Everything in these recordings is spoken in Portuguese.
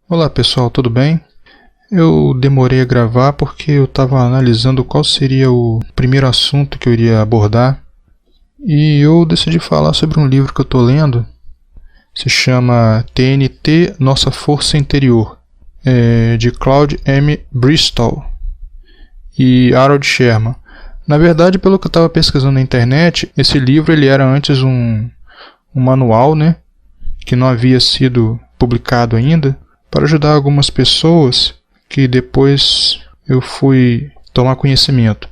Olá pessoal, tudo bem? Eu demorei a gravar porque eu estava analisando qual seria o primeiro assunto que eu iria abordar e eu decidi falar sobre um livro que eu estou lendo. Se chama TNT Nossa Força Interior, de Claude M. Bristol e Harold Sherman. Na verdade, pelo que eu estava pesquisando na internet, esse livro ele era antes um manual, que não havia sido publicado ainda, para ajudar algumas pessoas que depois eu fui tomar conhecimento.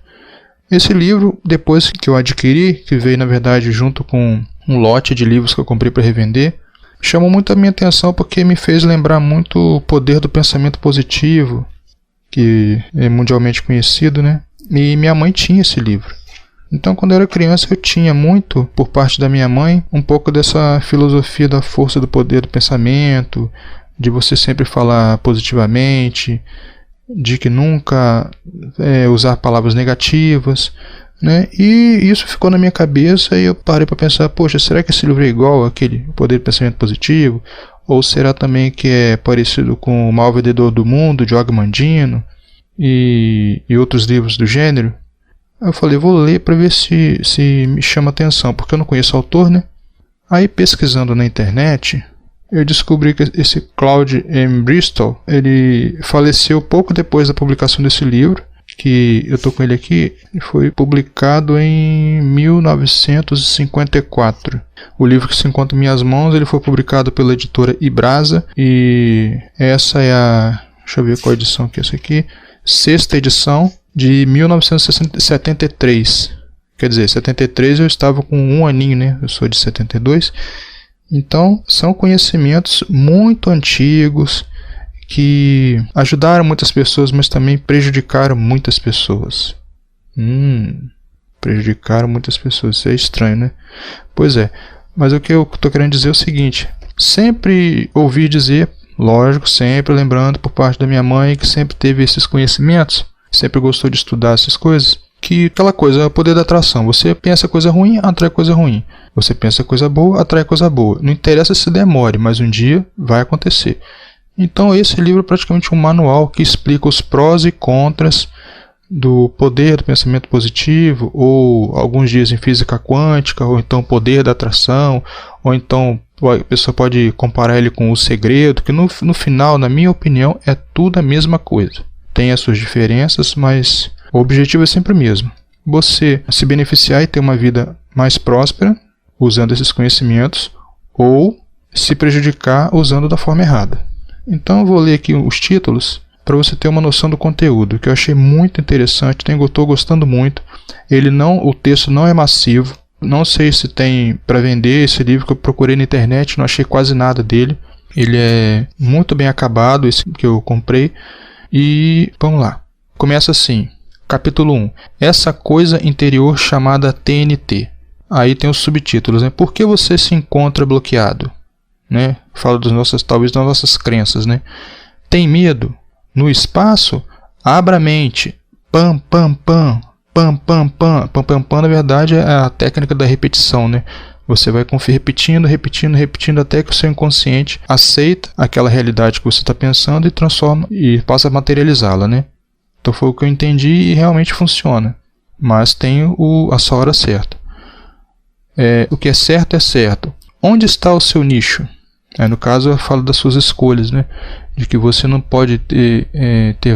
Esse livro, depois que eu adquiri, que veio na verdade junto com um lote de livros que eu comprei para revender, chamou muito a minha atenção porque me fez lembrar muito o poder do pensamento positivo, que é mundialmente conhecido, E minha mãe tinha esse livro. Então, quando eu era criança, eu tinha muito, por parte da minha mãe, um pouco dessa filosofia da força do poder do pensamento, de você sempre falar positivamente, de que nunca usar palavras negativas, E isso ficou na minha cabeça e eu parei para pensar, poxa, será que esse livro é igual àquele Poder do Pensamento Positivo? Ou será também que é parecido com O Mal Vendedor do Mundo, de Og Mandino, e outros livros do gênero? Eu falei, vou ler para ver se me chama atenção, porque eu não conheço o autor, Aí pesquisando na internet, eu descobri que esse Claude M. Bristol, ele faleceu pouco depois da publicação desse livro, que eu estou com ele aqui, foi publicado em 1954. O livro que se encontra em minhas mãos, ele foi publicado pela editora Ibrasa, e essa é a, deixa eu ver qual edição que é essa aqui, sexta edição de 1973. Quer dizer, 73 eu estava com um aninho, Eu sou de 72. Então, são conhecimentos muito antigos que ajudaram muitas pessoas, mas também prejudicaram muitas pessoas. Prejudicaram muitas pessoas, isso é estranho, Pois é, mas o que eu estou querendo dizer é o seguinte: sempre ouvi dizer, lógico, sempre lembrando por parte da minha mãe, que sempre teve esses conhecimentos, sempre gostou de estudar essas coisas, que aquela coisa é o poder da atração. Você pensa coisa ruim, atrai coisa ruim. Você pensa coisa boa, atrai coisa boa. Não interessa se demore, mas um dia vai acontecer. Então esse livro é praticamente um manual que explica os prós e contras do poder do pensamento positivo, ou alguns dias em física quântica, ou então poder da atração, ou então a pessoa pode comparar ele com O Segredo, que no final, na minha opinião, é tudo a mesma coisa. Tem as suas diferenças, mas o objetivo é sempre o mesmo: você se beneficiar e ter uma vida mais próspera usando esses conhecimentos, ou se prejudicar usando da forma errada. Então eu vou ler aqui os títulos para você ter uma noção do conteúdo, que eu achei muito interessante, estou gostando muito. O texto não é massivo, não sei se tem para vender esse livro, que eu procurei na internet, não achei quase nada dele. Ele é muito bem acabado, esse que eu comprei. E vamos lá. Começa assim, capítulo 1. Essa coisa interior chamada TNT. Aí tem os subtítulos, Por que você se encontra bloqueado? Fala talvez das nossas crenças, Tem medo? No espaço? Abra a mente. Pam, pam, pam. Pam, pam, pam. Pam, pam, pam, na verdade, é a técnica da repetição, Você vai repetindo, repetindo, repetindo, até que o seu inconsciente aceita aquela realidade que você está pensando e transforma e passa a materializá-la, Então foi o que eu entendi e realmente funciona. Mas tem a sua hora certa. O que é certo. Onde está o seu nicho? No caso, eu falo das suas escolhas, De que você não pode ter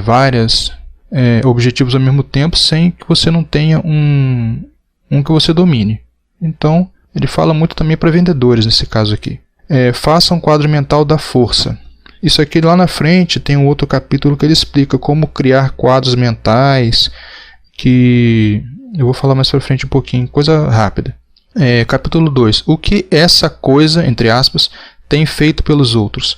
vários objetivos ao mesmo tempo sem que você não tenha um que você domine. Então, ele fala muito também para vendedores nesse caso aqui. Faça um quadro mental da força. Isso aqui lá na frente tem um outro capítulo que ele explica como criar quadros mentais, que eu vou falar mais para frente um pouquinho, coisa rápida. Capítulo 2. O que essa coisa, entre aspas, tem feito pelos outros?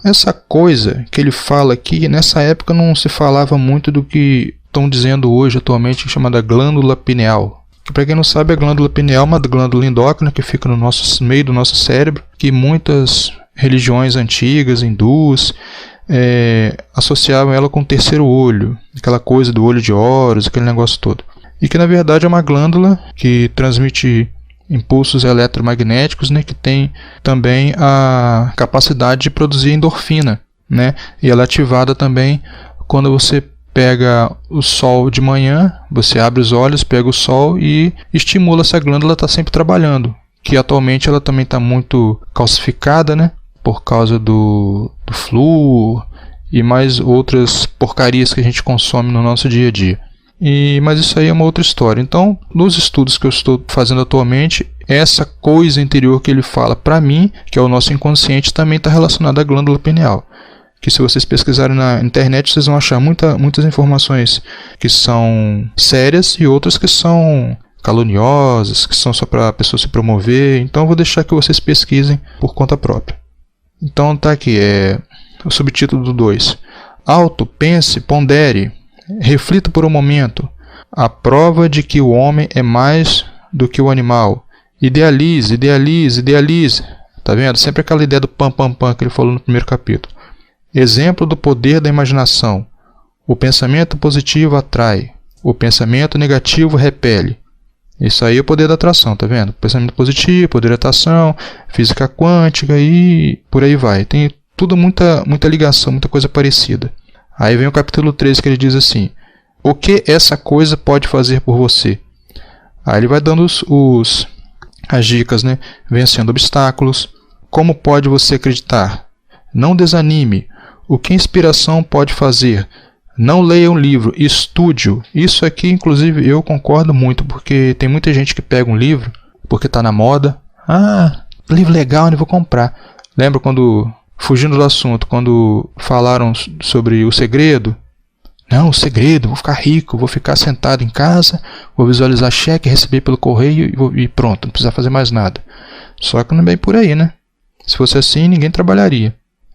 Essa coisa que ele fala aqui, nessa época não se falava muito do que estão dizendo hoje, atualmente, chamada glândula pineal. Que, para quem não sabe, a glândula pineal é uma glândula endócrina que fica no meio do nosso cérebro, que muitas religiões antigas, hindus, associavam ela com o terceiro olho, aquela coisa do olho de Horus, aquele negócio todo. E que na verdade é uma glândula que transmite impulsos eletromagnéticos, que tem também a capacidade de produzir endorfina. né? E ela é ativada também quando você pega o sol de manhã, você abre os olhos, pega o sol e estimula essa glândula a estar sempre trabalhando, que atualmente ela também está muito calcificada, né? Por causa do flúor e mais outras porcarias que a gente consome no nosso dia a dia. Mas isso aí é uma outra história. Então, nos estudos que eu estou fazendo atualmente, essa coisa interior que ele fala para mim, que é o nosso inconsciente, também está relacionada à glândula pineal. Que se vocês pesquisarem na internet, vocês vão achar muitas informações que são sérias e outras que são caluniosas, que são só para a pessoa se promover. Então eu vou deixar que vocês pesquisem por conta própria. Então tá aqui, o subtítulo do 2. Auto, pense, pondere, reflita por um momento. A prova de que o homem é mais do que o animal. Idealize, idealize, idealize. Tá vendo? Sempre aquela ideia do pam, pam, pam que ele falou no primeiro capítulo. Exemplo do poder da imaginação. O pensamento positivo atrai. O pensamento negativo repele. Isso aí é o poder da atração, tá vendo? Pensamento positivo, poder da atração, física quântica e por aí vai. Tem tudo muita ligação, muita coisa parecida. Aí vem o capítulo 13 que ele diz assim: o que essa coisa pode fazer por você? Aí ele vai dando as dicas, né? Vencendo obstáculos. Como pode você acreditar? Não desanime. O que a inspiração pode fazer? Não leia um livro, estude-o. Isso aqui, inclusive, eu concordo muito, porque tem muita gente que pega um livro porque está na moda. Ah, livro legal, não vou comprar. Lembra quando, fugindo do assunto, quando falaram sobre o segredo? Não, o segredo, vou ficar rico, vou ficar sentado em casa, vou visualizar cheque, receber pelo correio e pronto, não precisa fazer mais nada. Só que não é bem por aí, né? Se fosse assim, ninguém trabalharia.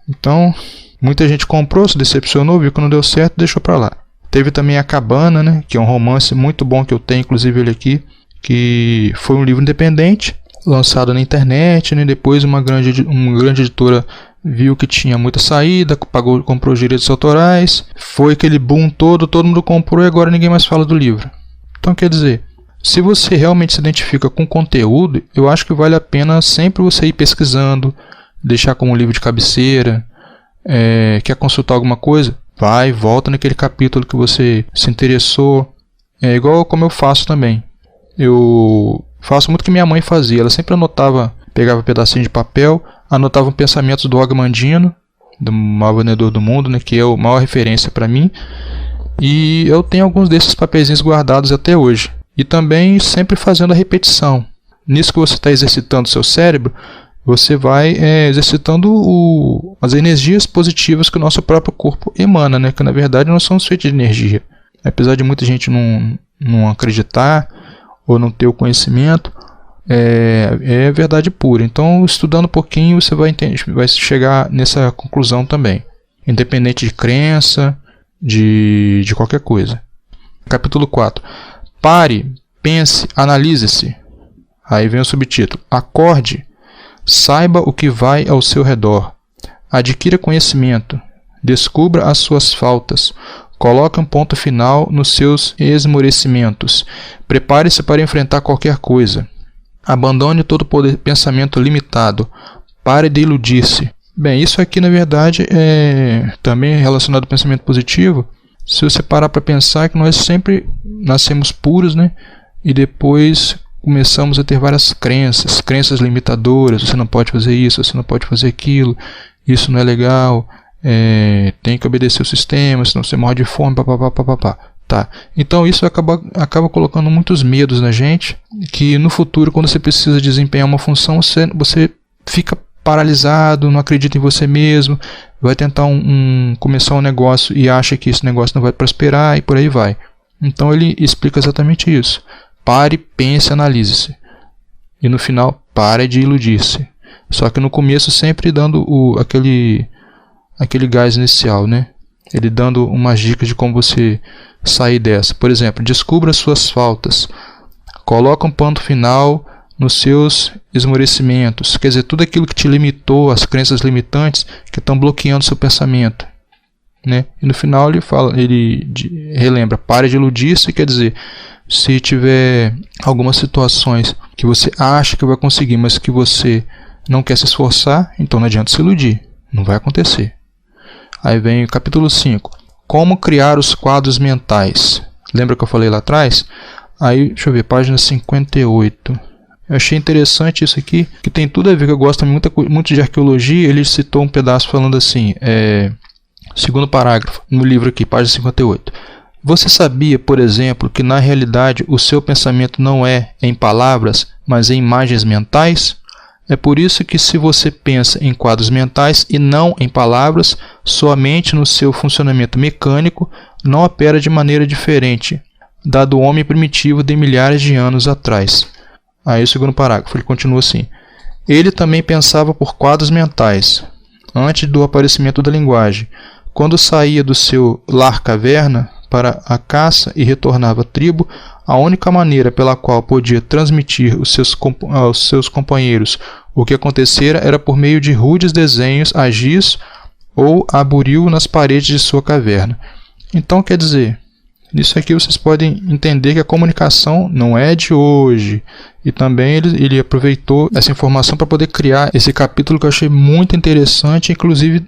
Então, muita gente comprou, se decepcionou, viu que não deu certo, deixou pra lá. Teve também A Cabana, né, que é um romance muito bom que eu tenho, inclusive ele aqui, que foi um livro independente, lançado na internet, né, depois uma grande editora viu que tinha muita saída, comprou os direitos autorais, foi aquele boom todo mundo comprou e agora ninguém mais fala do livro. Então, quer dizer, se você realmente se identifica com o conteúdo, eu acho que vale a pena sempre você ir pesquisando, deixar como um livro de cabeceira. Quer consultar alguma coisa? Vai, volta naquele capítulo que você se interessou. É igual como eu faço também. Eu faço muito o que minha mãe fazia. Ela sempre anotava, pegava um pedacinho de papel, anotava pensamentos do Og Mandino, do maior vendedor do mundo, né, que é a maior referência para mim. E eu tenho alguns desses papeizinhos guardados até hoje. E também sempre fazendo a repetição. Nisso que você está exercitando o seu cérebro, você vai exercitando as energias positivas que o nosso próprio corpo emana, né? Que na verdade nós somos feitos de energia. Apesar de muita gente não acreditar ou não ter o conhecimento, é verdade pura. Então, estudando um pouquinho, você vai chegar nessa conclusão também. Independente de crença, de qualquer coisa. Capítulo 4. Pare, pense, analise-se. Aí vem o subtítulo. Acorde. Saiba o que vai ao seu redor. Adquira conhecimento. Descubra as suas faltas. Coloque um ponto final nos seus esmorecimentos. Prepare-se para enfrentar qualquer coisa. Abandone todo pensamento limitado. Pare de iludir-se. Bem, isso aqui na verdade é também relacionado ao pensamento positivo. Se você parar para pensar que nós sempre nascemos puros, né? E depois começamos a ter várias crenças limitadoras. Você não pode fazer isso, você não pode fazer aquilo, isso não é legal, tem que obedecer o sistema, senão você morre de fome, papapá. Tá. Então isso acaba colocando muitos medos na gente, que no futuro, quando você precisa desempenhar uma função, você fica paralisado, não acredita em você mesmo, vai tentar começar um negócio e acha que esse negócio não vai prosperar e por aí vai. Então ele explica exatamente isso. Pare, pense, analise-se. E no final, pare de iludir-se. Só que no começo sempre dando aquele gás inicial, né? Ele dando umas dicas de como você sair dessa. Por exemplo, descubra as suas faltas. Coloque um ponto final nos seus esmorecimentos. Quer dizer, tudo aquilo que te limitou, as crenças limitantes que estão bloqueando seu pensamento. Né? E no final ele relembra, pare de iludir-se, quer dizer, se tiver algumas situações que você acha que vai conseguir, mas que você não quer se esforçar, então não adianta se iludir, não vai acontecer. Aí vem o capítulo 5. Como criar os quadros mentais. Lembra que eu falei lá atrás? Aí, deixa eu ver, página 58. Eu achei interessante isso aqui, que tem tudo a ver, que eu gosto muito de arqueologia. Ele citou um pedaço falando assim, segundo parágrafo, no livro aqui, página 58. Você sabia, por exemplo, que na realidade o seu pensamento não é em palavras, mas em imagens mentais? É por isso que, se você pensa em quadros mentais e não em palavras, sua mente no seu funcionamento mecânico não opera de maneira diferente da do homem primitivo de milhares de anos atrás. Aí o segundo parágrafo, ele continua assim. Ele também pensava por quadros mentais, antes do aparecimento da linguagem. Quando saía do seu lar-caverna para a caça e retornava à tribo, a única maneira pela qual podia transmitir aos seus companheiros o que acontecera era por meio de rudes desenhos a giz ou a buril nas paredes de sua caverna. Então, quer dizer, nisso aqui vocês podem entender que a comunicação não é de hoje. E também ele aproveitou essa informação para poder criar esse capítulo que eu achei muito interessante. Inclusive,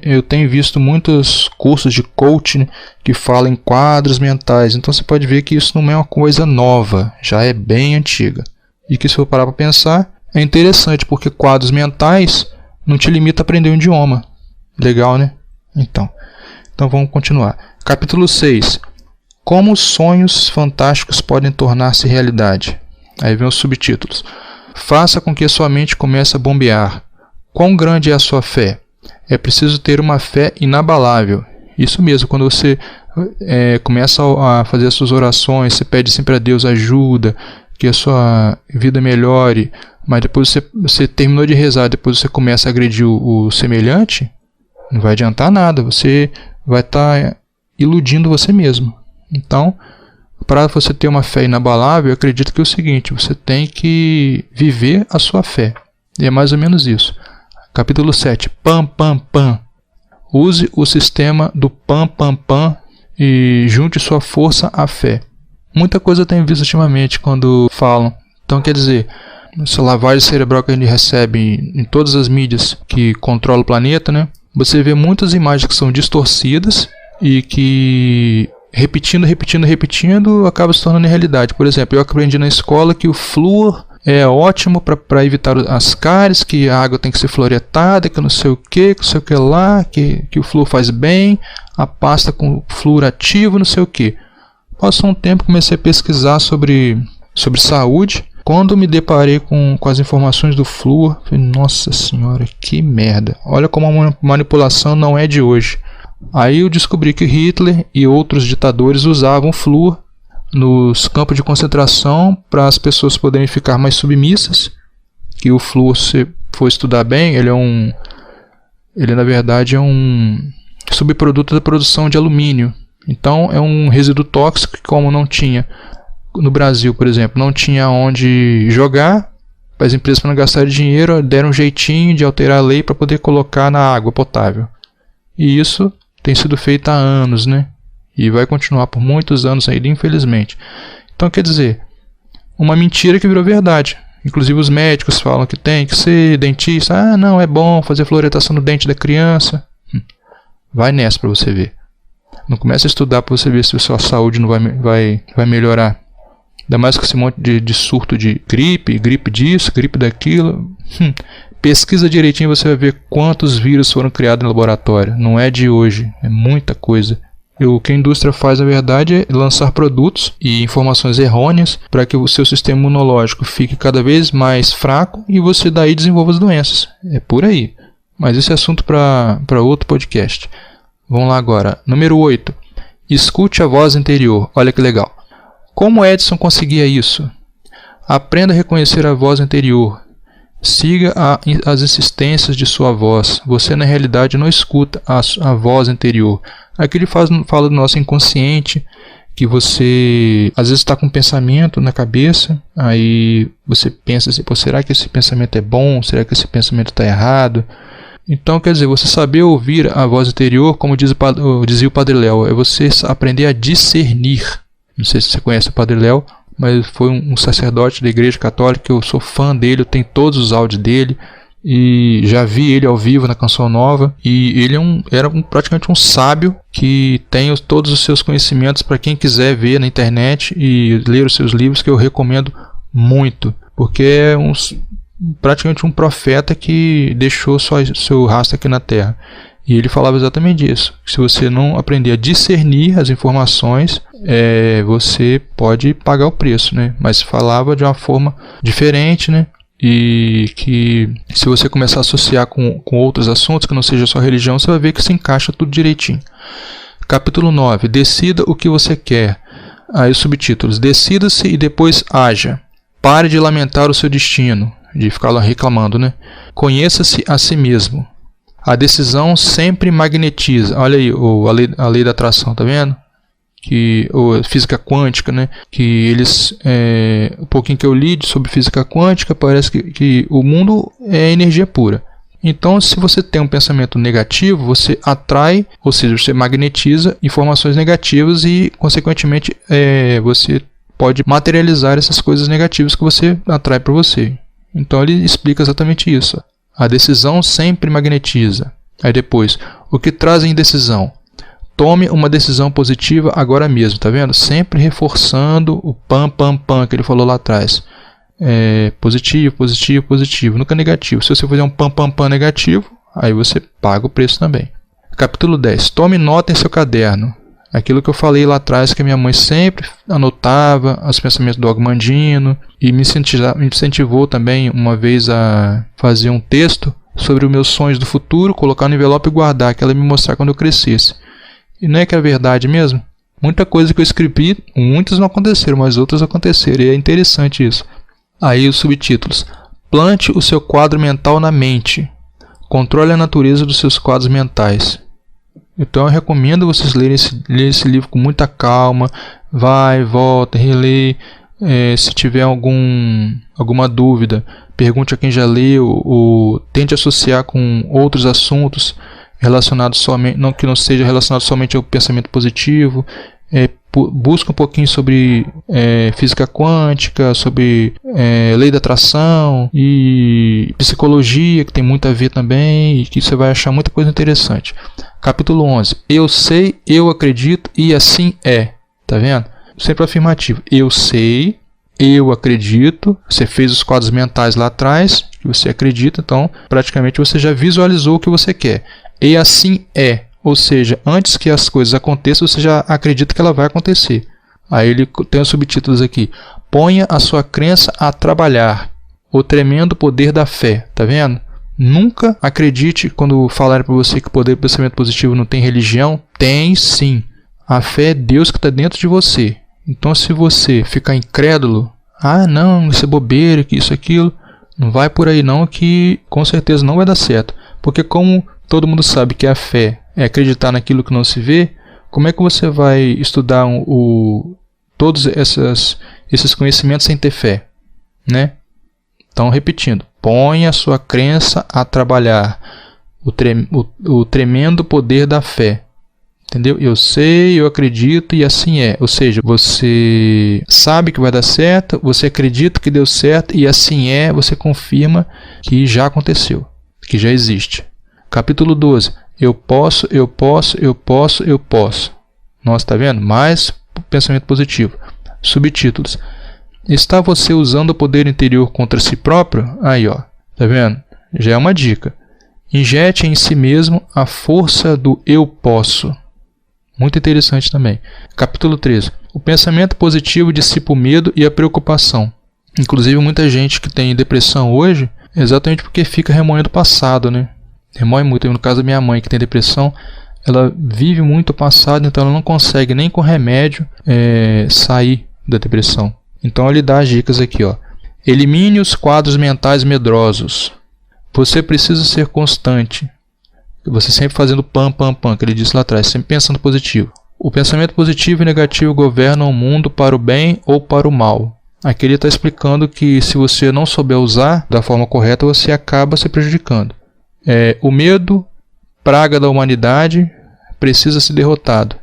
eu tenho visto muitos cursos de coaching que falam em quadros mentais. Então você pode ver que isso não é uma coisa nova, já é bem antiga. E que, se for parar para pensar, é interessante, porque quadros mentais não te limita a aprender um idioma. Legal, né? Então vamos continuar. Capítulo 6. Como os sonhos fantásticos podem tornar-se realidade? Aí vem os subtítulos. Faça com que a sua mente comece a bombear. Quão grande é a sua fé? É preciso ter uma fé inabalável. Isso mesmo, quando você começa a fazer as suas orações, você pede sempre a Deus ajuda, que a sua vida melhore, mas depois você terminou de rezar, depois você começa a agredir o semelhante, não vai adiantar nada, você vai estar iludindo você mesmo. Então, para você ter uma fé inabalável, eu acredito que é o seguinte, você tem que viver a sua fé. E é mais ou menos isso. Capítulo 7. Pam, pam, pam. Use o sistema do pam, pam, pam e junte sua força à fé. Muita coisa eu tenho visto ultimamente quando falam. Então, quer dizer, essa lavagem cerebral que a gente recebe em todas as mídias que controlam o planeta, né? Você vê muitas imagens que são distorcidas e que repetindo, acaba se tornando realidade. Por exemplo, eu aprendi na escola que o flúor é ótimo para evitar as cáries, que a água tem que ser fluoretada, que não sei o que lá, que o flúor faz bem, a pasta com flúor ativo, não sei o que. Passou um tempo, comecei a pesquisar sobre saúde. Quando me deparei com as informações do flúor, falei, nossa senhora, que merda. Olha como a manipulação não é de hoje. Aí eu descobri que Hitler e outros ditadores usavam flúor nos campos de concentração para as pessoas poderem ficar mais submissas. Que o flúor, se for estudar bem, ele na verdade é um subproduto da produção de alumínio. Então é um resíduo tóxico que, como não tinha no Brasil, por exemplo, não tinha onde jogar, as empresas, para não gastar dinheiro, deram um jeitinho de alterar a lei para poder colocar na água potável. E isso tem sido feito há anos, né? E vai continuar por muitos anos ainda, infelizmente. Então, quer dizer, uma mentira que virou verdade. Inclusive os médicos falam que tem que ser dentista. Ah, não, é bom fazer fluoretação no dente da criança. Vai nessa para você ver. Não comece a estudar para você ver se a sua saúde não vai melhorar. Ainda mais com esse monte de surto de gripe disso, gripe daquilo. Pesquisa direitinho, você vai ver quantos vírus foram criados no laboratório. Não é de hoje, é muita coisa. E o que a indústria faz, na verdade, é lançar produtos e informações errôneas para que o seu sistema imunológico fique cada vez mais fraco e você daí desenvolva as doenças. É por aí. Mas esse é assunto para outro podcast. Vamos lá agora. Número 8. Escute a voz interior. Olha que legal. Como Edison conseguia isso? Aprenda a reconhecer a voz interior. Siga as insistências de sua voz. Você, na realidade, não escuta a voz interior. Aqui ele fala do nosso inconsciente, que você às vezes está com um pensamento na cabeça, aí você pensa assim, pô, será que esse pensamento é bom? Será que esse pensamento está errado? Então, quer dizer, você saber ouvir a voz interior, como dizia o Padre Léo, é você aprender a discernir. Não sei se você conhece o Padre Léo, mas foi um sacerdote da Igreja Católica, eu sou fã dele, eu tenho todos os áudios dele, e já vi ele ao vivo na Canção Nova, e ele era praticamente um sábio que tem todos os seus conhecimentos para quem quiser ver na internet e ler os seus livros, que eu recomendo muito, porque é praticamente um profeta que deixou seu rastro aqui na Terra. E ele falava exatamente disso, que se você não aprender a discernir as informações, você pode pagar o preço, né? Mas falava de uma forma diferente, né? E que se você começar a associar com outros assuntos que não seja só religião, você vai ver que se encaixa tudo direitinho. Capítulo 9. Decida o que você quer. Aí os subtítulos. Decida-se e depois haja. Pare de lamentar o seu destino, de ficar lá reclamando, né? Conheça-se a si mesmo. A decisão sempre magnetiza. Olha aí a lei da atração, tá vendo? Ou física quântica, né? Que eles, um pouquinho que eu li sobre física quântica, parece que o mundo é energia pura. Então, se você tem um pensamento negativo, você atrai, ou seja, você magnetiza informações negativas e, consequentemente, você pode materializar essas coisas negativas que você atrai para você. Então, ele explica exatamente isso. A decisão sempre magnetiza. Aí depois, o que traz a indecisão? Tome uma decisão positiva agora mesmo, tá vendo? Sempre reforçando o pam que ele falou lá atrás. Positivo, positivo, positivo, nunca negativo. Se você fizer um pam negativo, aí você paga o preço também. Capítulo 10. Tome nota em seu caderno. Aquilo que eu falei lá atrás, que a minha mãe sempre anotava os pensamentos do Ogmandino e me incentivou também uma vez a fazer um texto sobre os meus sonhos do futuro, colocar no envelope e guardar, que ela ia me mostrar quando eu crescesse. E não é que é verdade mesmo? Muita coisa que eu escrevi, muitas não aconteceram, mas outras aconteceram, e é interessante isso. Aí os subtítulos. Plante o seu quadro mental na mente. Controle a natureza dos seus quadros mentais. Então eu recomendo vocês lerem esse livro com muita calma, vai, volta, relê, se tiver alguma dúvida, pergunte a quem já leu, ou tente associar com outros assuntos relacionados somente, que não seja relacionado somente ao pensamento positivo, busca um pouquinho sobre física quântica, sobre lei da atração e psicologia, que tem muito a ver também, e que você vai achar muita coisa interessante. Capítulo 11. Eu sei, eu acredito e assim é. Tá vendo? Sempre afirmativo. Eu sei, eu acredito. Você fez os quadros mentais lá atrás, que você acredita, então praticamente você já visualizou o que você quer. E assim é. Ou seja, antes que as coisas aconteçam, você já acredita que ela vai acontecer. Aí ele tem os subtítulos aqui. Ponha a sua crença a trabalhar. O tremendo poder da fé. Tá vendo? Nunca acredite quando falarem para você que o poder do pensamento positivo não tem religião. Tem sim. A fé é Deus que está dentro de você. Então, se você ficar incrédulo, não, isso é bobeira, que isso, aquilo, não vai por aí não, que com certeza não vai dar certo. Porque como todo mundo sabe que a fé é acreditar naquilo que não se vê, como é que você vai estudar todos esses conhecimentos sem ter fé, né? Então, repetindo, ponha a sua crença a trabalhar, o tremendo poder da fé, entendeu? Eu sei, eu acredito e assim é. Ou seja, você sabe que vai dar certo, você acredita que deu certo e assim é, você confirma que já aconteceu, que já existe. Capítulo 12. Eu posso, eu posso, eu posso, eu posso. Nossa, tá vendo? Mais pensamento positivo. Subtítulos. Está você usando o poder interior contra si próprio? Aí, ó. Tá vendo? Já é uma dica. Injete em si mesmo a força do eu posso. Muito interessante também. Capítulo 13. O pensamento positivo dissipa o medo e a preocupação. Inclusive, muita gente que tem depressão hoje, exatamente porque fica remoendo o passado, né? Remoe muito. No caso da minha mãe, que tem depressão, ela vive muito o passado, então ela não consegue nem com remédio sair da depressão. Então ele dá as dicas aqui, ó. Elimine os quadros mentais medrosos. Você precisa ser constante. Você sempre fazendo pam, que ele disse lá atrás, sempre pensando positivo. O pensamento positivo e negativo governam o mundo para o bem ou para o mal. Aqui ele está explicando que se você não souber usar da forma correta, você acaba se prejudicando. O medo, praga da humanidade, precisa ser derrotado.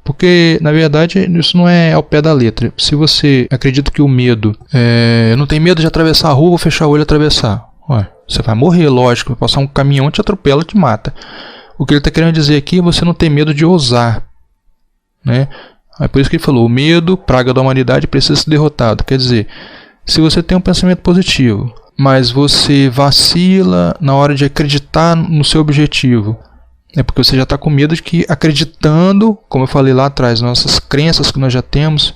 Porque, na verdade, isso não é ao pé da letra. Se você acredita que o medo... eu não tenho medo de atravessar a rua, vou fechar o olho e atravessar. Você vai morrer, lógico, vai passar um caminhão, te atropela, te mata. O que ele está querendo dizer aqui é você não ter medo de ousar, né? É por isso que ele falou, o medo, praga da humanidade, precisa ser derrotado. Quer dizer, se você tem um pensamento positivo, mas você vacila na hora de acreditar no seu objetivo, é porque você já está com medo de que, acreditando, como eu falei lá atrás, nossas crenças que nós já temos,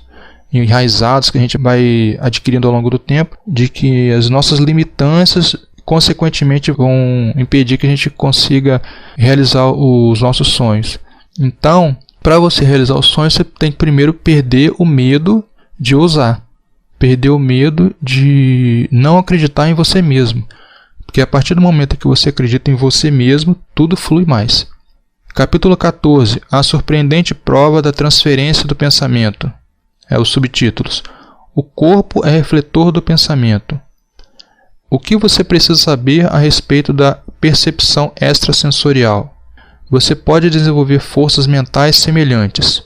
enraizados, que a gente vai adquirindo ao longo do tempo, de que as nossas limitâncias, consequentemente, vão impedir que a gente consiga realizar os nossos sonhos. Então, para você realizar os sonhos, você tem que primeiro perder o medo de ousar. Perder o medo de não acreditar em você mesmo. Porque a partir do momento que você acredita em você mesmo, tudo flui mais. Capítulo 14. A surpreendente prova da transferência do pensamento. Os subtítulos. O corpo é refletor do pensamento. O que você precisa saber a respeito da percepção extrasensorial? Você pode desenvolver forças mentais semelhantes.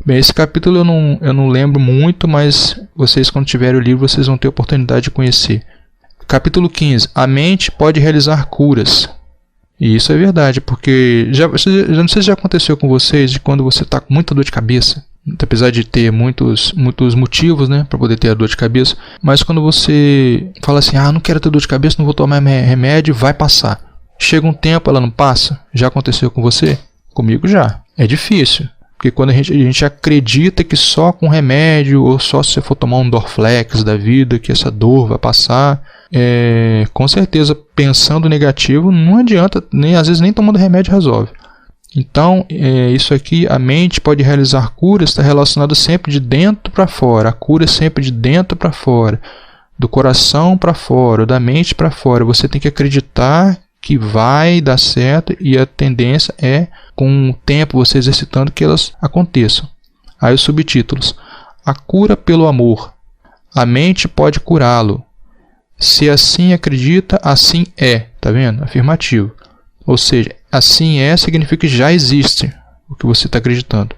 Bem, esse capítulo eu não lembro muito, mas vocês, quando tiverem o livro, vocês vão ter a oportunidade de conhecer. Capítulo 15. A mente pode realizar curas. E isso é verdade, porque já não sei se já aconteceu com vocês, de quando você está com muita dor de cabeça, apesar de ter muitos motivos, né, para poder ter a dor de cabeça, mas quando você fala assim, não quero ter dor de cabeça, não vou tomar remédio, vai passar. Chega um tempo, ela não passa. Já aconteceu com você? Comigo já. É difícil. Porque quando a gente acredita que só com remédio, ou só se você for tomar um Dorflex da vida, que essa dor vai passar, com certeza, pensando negativo, não adianta, às vezes nem tomando remédio resolve. Então, isso aqui, a mente pode realizar curas, está relacionado sempre de dentro para fora. A cura é sempre de dentro para fora, do coração para fora, da mente para fora. Você tem que acreditar que vai dar certo, e a tendência é, com o tempo, você exercitando, que elas aconteçam. Aí os subtítulos. A cura pelo amor. A mente pode curá-lo. Se assim acredita, assim é. Tá vendo? Afirmativo. Ou seja, assim é significa que já existe o que você está acreditando.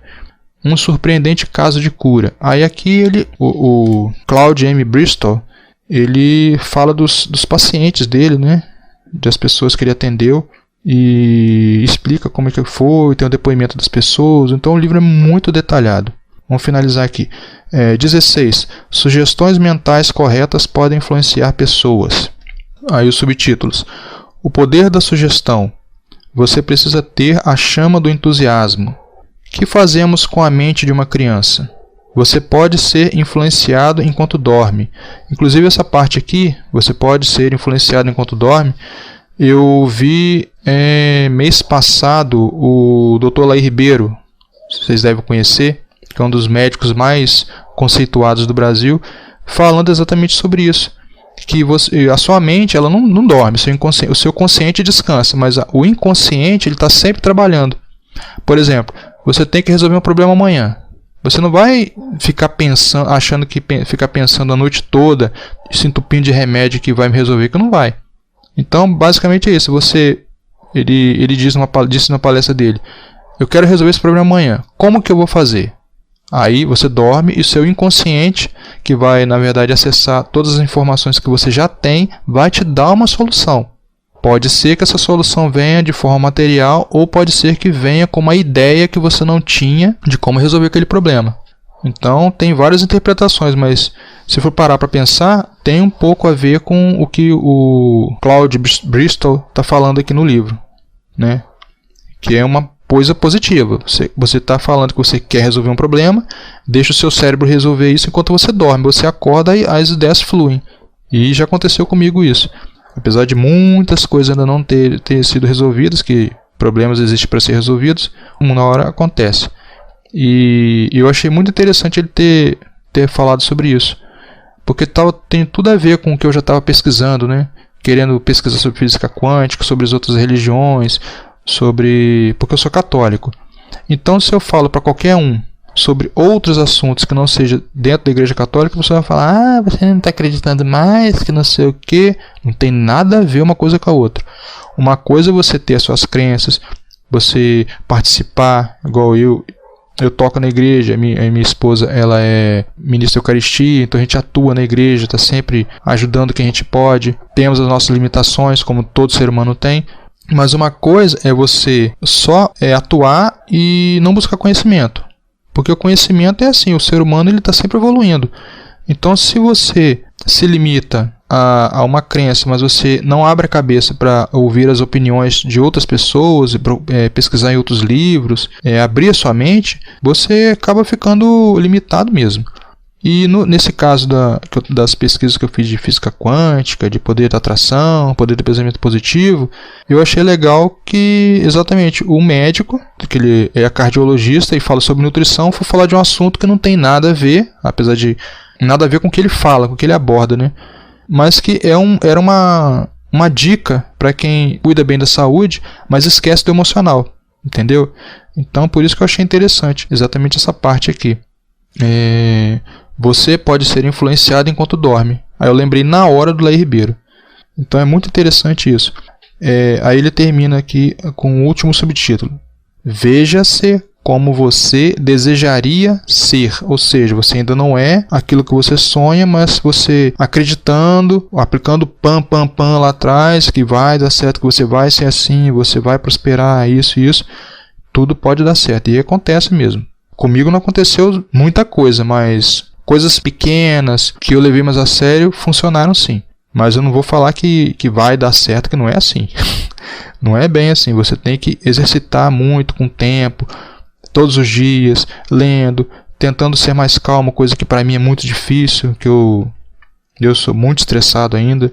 Um surpreendente caso de cura. Aí aqui o Claude M. Bristol, ele fala dos pacientes dele, né? Das pessoas que ele atendeu, e explica como é que foi, tem o depoimento das pessoas. Então o livro é muito detalhado. Vamos finalizar aqui. 16. Sugestões mentais corretas podem influenciar pessoas. Aí os subtítulos. O poder da sugestão. Você precisa ter a chama do entusiasmo. O que fazemos com a mente de uma criança? Você pode ser influenciado enquanto dorme. Inclusive essa parte aqui, você pode ser influenciado enquanto dorme. Eu vi mês passado o Dr. Laí Ribeiro, vocês devem conhecer, que é um dos médicos mais conceituados do Brasil, falando exatamente sobre isso. Que a sua mente ela não dorme, o seu consciente descansa, mas o inconsciente está sempre trabalhando. Por exemplo, você tem que resolver um problema amanhã. Você não vai ficar pensando, achando que ficar pensando a noite toda, se entupindo de remédio que vai me resolver, que não vai. Então, basicamente é isso. Ele disse na palestra dele, eu quero resolver esse problema amanhã. Como que eu vou fazer? Aí você dorme e o seu inconsciente, que vai, na verdade, acessar todas as informações que você já tem, vai te dar uma solução. Pode ser que essa solução venha de forma material, ou pode ser que venha com uma ideia que você não tinha de como resolver aquele problema. Então tem várias interpretações, mas se for parar para pensar, tem um pouco a ver com o que o Claude Bristol está falando aqui no livro, né? Que é uma coisa positiva. Você está falando que você quer resolver um problema, deixa o seu cérebro resolver isso enquanto você dorme. Você acorda e as ideias fluem. E já aconteceu comigo isso. Apesar de muitas coisas ainda não ter sido resolvidas, que problemas existem para ser resolvidos, uma hora acontece. E eu achei muito interessante ele ter falado sobre isso. Porque tem tudo a ver com o que eu já estava pesquisando, né? Querendo pesquisar sobre física quântica, sobre as outras religiões, porque eu sou católico. Então, se eu falo para qualquer um sobre outros assuntos que não seja dentro da Igreja Católica, você vai falar, você não está acreditando mais, que não sei o que. Não tem nada a ver uma coisa com a outra. Uma coisa é você ter as suas crenças, você participar, igual eu eu toco na igreja, minha esposa ela é ministra da Eucaristia, então a gente atua na igreja, está sempre ajudando quem a gente pode. Temos as nossas limitações, como todo ser humano tem. Mas uma coisa é você só atuar e não buscar conhecimento. Porque o conhecimento é assim, o ser humano está sempre evoluindo. Então se você se limita a uma crença, mas você não abre a cabeça para ouvir as opiniões de outras pessoas, pesquisar em outros livros, abrir a sua mente, você acaba ficando limitado mesmo. E nesse caso das pesquisas que eu fiz de física quântica, de poder da atração, poder do pensamento positivo, eu achei legal que exatamente o médico, que ele é cardiologista e fala sobre nutrição, foi falar de um assunto que não tem nada a ver, apesar de nada a ver com o que ele fala, com o que ele aborda, né? Mas que era uma dica para quem cuida bem da saúde, mas esquece do emocional, entendeu? Então, por isso que eu achei interessante exatamente essa parte aqui. Você pode ser influenciado enquanto dorme. Aí eu lembrei na hora do Laí Ribeiro. Então é muito interessante isso. Aí ele termina aqui com o último subtítulo. Veja-se como você desejaria ser, ou seja, você ainda não é aquilo que você sonha, mas você acreditando, aplicando pam lá atrás, que vai dar certo, que você vai ser assim, você vai prosperar, isso e isso, tudo pode dar certo, e acontece mesmo. Comigo não aconteceu muita coisa, mas coisas pequenas que eu levei mais a sério funcionaram sim, mas eu não vou falar que vai dar certo, que não é assim. Não é bem assim, você tem que exercitar muito com o tempo, todos os dias, lendo, tentando ser mais calmo, coisa que para mim é muito difícil, que eu sou muito estressado ainda,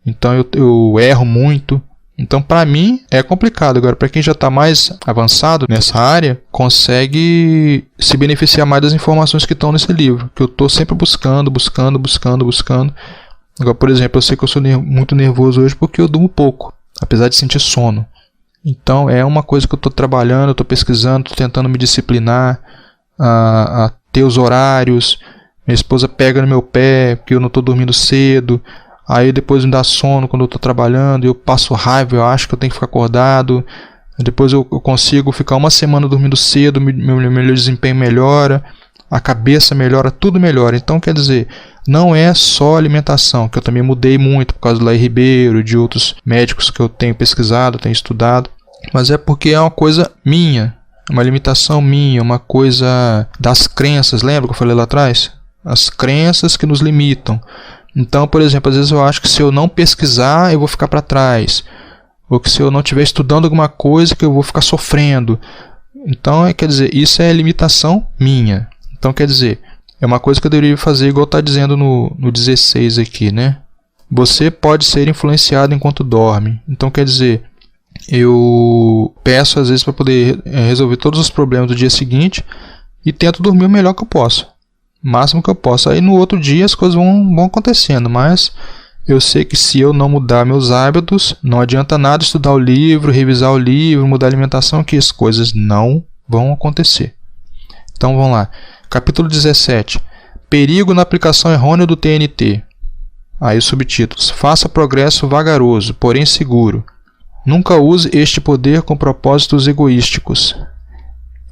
então eu erro muito. Então para mim é complicado. Agora para quem já está mais avançado nessa área, consegue se beneficiar mais das informações que estão nesse livro, que eu estou sempre buscando. Agora, por exemplo, eu sei que eu sou muito nervoso hoje porque eu durmo pouco, apesar de sentir sono. Então é uma coisa que eu estou trabalhando, estou pesquisando, estou tentando me disciplinar a ter os horários. Minha esposa pega no meu pé porque eu não estou dormindo cedo. Aí depois me dá sono quando eu estou trabalhando, eu passo raiva, eu acho que eu tenho que ficar acordado. Depois eu consigo ficar uma semana dormindo cedo, meu desempenho melhora, a cabeça melhora, tudo melhora. Então quer dizer, não é só alimentação, que eu também mudei muito por causa do Laí Ribeiro, de outros médicos que eu tenho pesquisado, tenho estudado. Mas é porque é uma coisa minha, uma limitação minha, uma coisa das crenças, lembra que eu falei lá atrás? As crenças que nos limitam. Então, por exemplo, às vezes eu acho que se eu não pesquisar, eu vou ficar para trás. Ou que se eu não estiver estudando alguma coisa, que eu vou ficar sofrendo. Então, quer dizer, isso é limitação minha. Então, quer dizer, é uma coisa que eu deveria fazer igual está dizendo no 16 aqui, né? Você pode ser influenciado enquanto dorme. Então, quer dizer, eu peço às vezes para poder resolver todos os problemas do dia seguinte e tento dormir o melhor que eu posso. O máximo que eu posso. Aí no outro dia as coisas vão acontecendo, mas eu sei que se eu não mudar meus hábitos, não adianta nada estudar o livro, revisar o livro, mudar a alimentação, que as coisas não vão acontecer. Então vamos lá. Capítulo 17. Perigo na aplicação errônea do TNT. Aí os subtítulos. Faça progresso vagaroso, porém seguro. Nunca use este poder com propósitos egoísticos.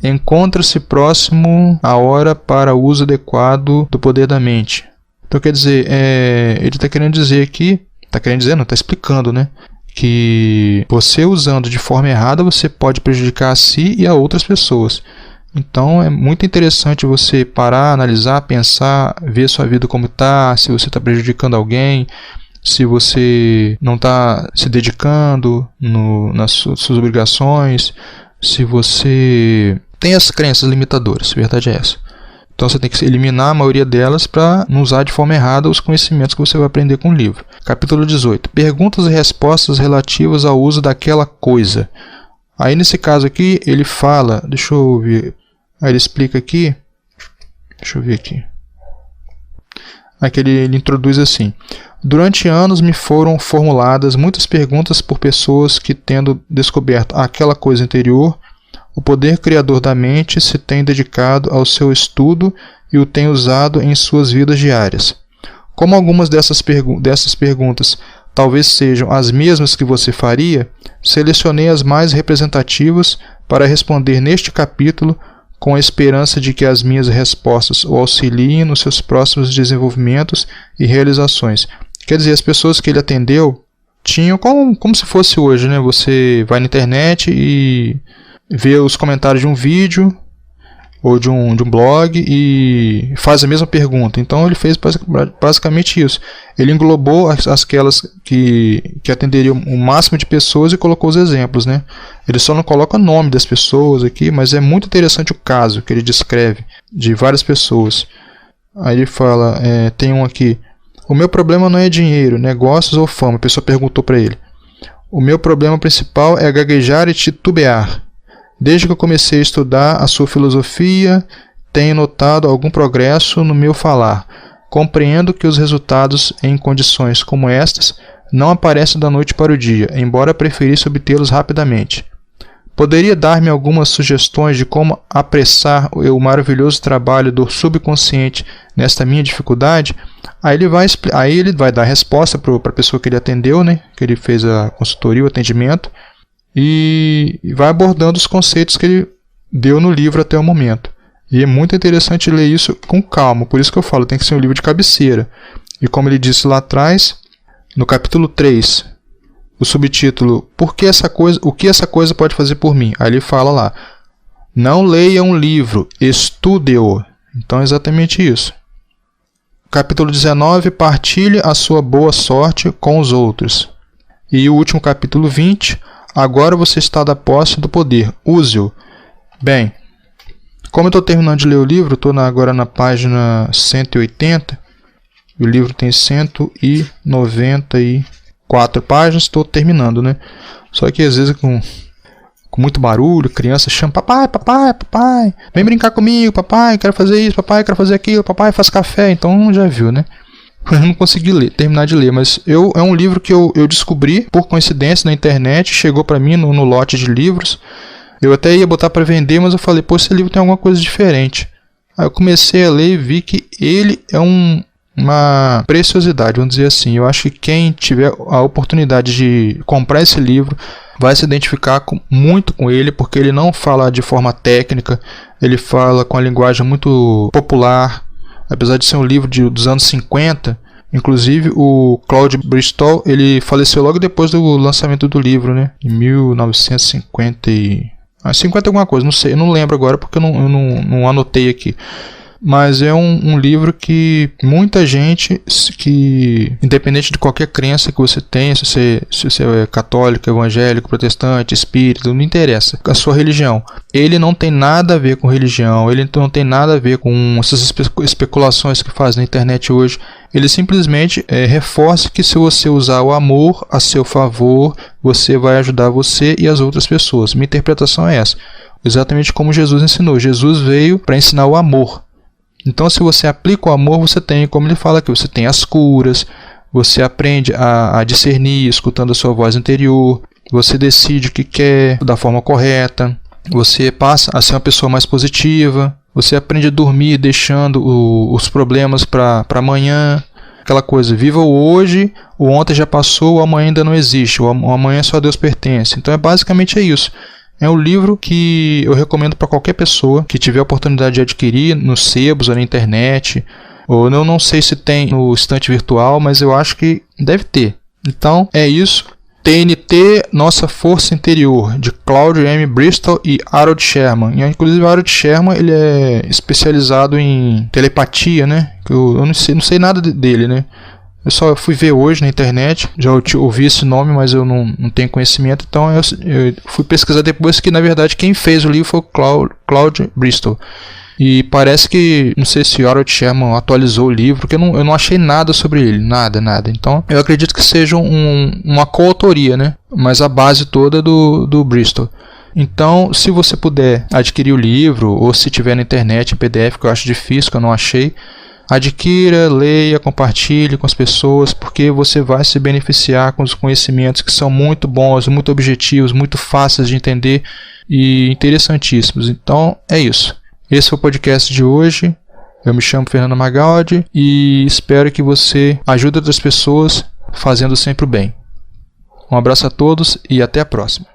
Encontra-se próximo a hora para o uso adequado do poder da mente. Então quer dizer, ele está querendo dizer aqui, está explicando, né? Que você usando de forma errada, você pode prejudicar a si e a outras pessoas. Então é muito interessante você parar, analisar, pensar, ver sua vida como está, se você está prejudicando alguém, se você não está se dedicando nas suas obrigações, se você tem as crenças limitadoras, a verdade é essa. Então você tem que eliminar a maioria delas para não usar de forma errada os conhecimentos que você vai aprender com o livro. Capítulo 18. Perguntas e respostas relativas ao uso daquela coisa. Aí nesse caso aqui ele fala, deixa eu ver, aí ele explica aqui, deixa eu ver aqui. Aqui ele introduz assim. Durante anos me foram formuladas muitas perguntas por pessoas que, tendo descoberto aquela coisa interior, o poder criador da mente, se têm dedicado ao seu estudo e o têm usado em suas vidas diárias. Como algumas dessas perguntas talvez sejam as mesmas que você faria, selecionei as mais representativas para responder neste capítulo com a esperança de que as minhas respostas o auxiliem nos seus próximos desenvolvimentos e realizações. Quer dizer, as pessoas que ele atendeu tinham como se fosse hoje, né? Você vai na internet e vê os comentários de um vídeo ou de um blog e faz a mesma pergunta. Então ele fez basicamente isso. Ele englobou aquelas que atenderiam o máximo de pessoas e colocou os exemplos, né? Ele só não coloca o nome das pessoas aqui, mas é muito interessante o caso que ele descreve de várias pessoas. Aí ele fala, tem um aqui: o meu problema não é dinheiro, negócios ou fama. A pessoa perguntou para ele. O meu problema principal é gaguejar e titubear. Desde que eu comecei a estudar a sua filosofia, tenho notado algum progresso no meu falar. Compreendo que os resultados em condições como estas não aparecem da noite para o dia, embora preferisse obtê-los rapidamente. Poderia dar-me algumas sugestões de como apressar o maravilhoso trabalho do subconsciente nesta minha dificuldade? Aí ele vai dar a resposta para a pessoa que ele atendeu, né? Que ele fez a consultoria, o atendimento, e vai abordando os conceitos que ele deu no livro até o momento. E é muito interessante ler isso com calma, por isso que eu falo, tem que ser um livro de cabeceira. E como ele disse lá atrás, no capítulo 3, o subtítulo, o que essa coisa pode fazer por mim? Aí ele fala lá, não leia um livro, estude-o. Então é exatamente isso. Capítulo 19, partilhe a sua boa sorte com os outros. E o último capítulo 20, agora você está da posse do poder, use-o. Bem, como eu estou terminando de ler o livro, estou agora na página 180, o livro tem 194 páginas, estou terminando, né? Só que às vezes com muito barulho, criança chama, papai, papai, papai, vem brincar comigo, papai, quero fazer isso, papai, quero fazer aquilo, papai, faz café, então já viu, né? Eu não consegui terminar de ler, mas é um livro que eu descobri por coincidência na internet, chegou para mim no lote de livros. Eu até ia botar para vender, mas eu falei, pô, esse livro tem alguma coisa diferente. Aí eu comecei a ler e vi que ele é uma preciosidade, vamos dizer assim. Eu acho que quem tiver a oportunidade de comprar esse livro vai se identificar muito com ele, porque ele não fala de forma técnica, ele fala com a linguagem muito popular. Apesar de ser um livro dos anos 50, inclusive o Claude Bristol, ele faleceu logo depois do lançamento do livro, né? Em 1950 50 alguma coisa, não sei, eu não lembro agora porque eu não anotei aqui. Mas é um livro que muita gente, que independente de qualquer crença que você tenha, se você é católico, evangélico, protestante, espírita, não interessa a sua religião, ele não tem nada a ver com religião, ele não tem nada a ver com essas especulações que fazem na internet hoje. Ele simplesmente reforça que se você usar o amor a seu favor, você vai ajudar você e as outras pessoas. Minha interpretação é essa, exatamente como Jesus ensinou. Jesus veio para ensinar o amor. Então, se você aplica o amor, você tem, como ele fala aqui, você tem as curas, você aprende a discernir, escutando a sua voz interior, você decide o que quer da forma correta, você passa a ser uma pessoa mais positiva, você aprende a dormir deixando os problemas para amanhã, aquela coisa, viva o hoje, o ontem já passou, o amanhã ainda não existe, o amanhã só Deus pertence. Então, basicamente é isso. É um livro que eu recomendo para qualquer pessoa que tiver a oportunidade de adquirir nos sebos ou na internet, ou eu não sei se tem no estante virtual, mas eu acho que deve ter. Então é isso. TNT, Nossa Força Interior, de Claude M. Bristol e Harold Sherman. E, inclusive o Harold Sherman ele é especializado em telepatia, né? Eu não sei nada dele, né? Eu só fui ver hoje na internet, já ouvi esse nome, mas eu não tenho conhecimento, então eu fui pesquisar depois que, na verdade, quem fez o livro foi o Claude Bristol. E parece que, não sei se o Harold Sherman atualizou o livro, porque eu não achei nada sobre ele, nada. Então, eu acredito que seja uma coautoria, né? Mas a base toda é do Bristol. Então, se você puder adquirir o livro, ou se tiver na internet em PDF, que eu acho difícil, que eu não achei, adquira, leia, compartilhe com as pessoas, porque você vai se beneficiar com os conhecimentos que são muito bons, muito objetivos, muito fáceis de entender e interessantíssimos. Então, é isso. Esse foi o podcast de hoje. Eu me chamo Fernando Magaldi e espero que você ajude outras pessoas fazendo sempre o bem. Um abraço a todos e até a próxima.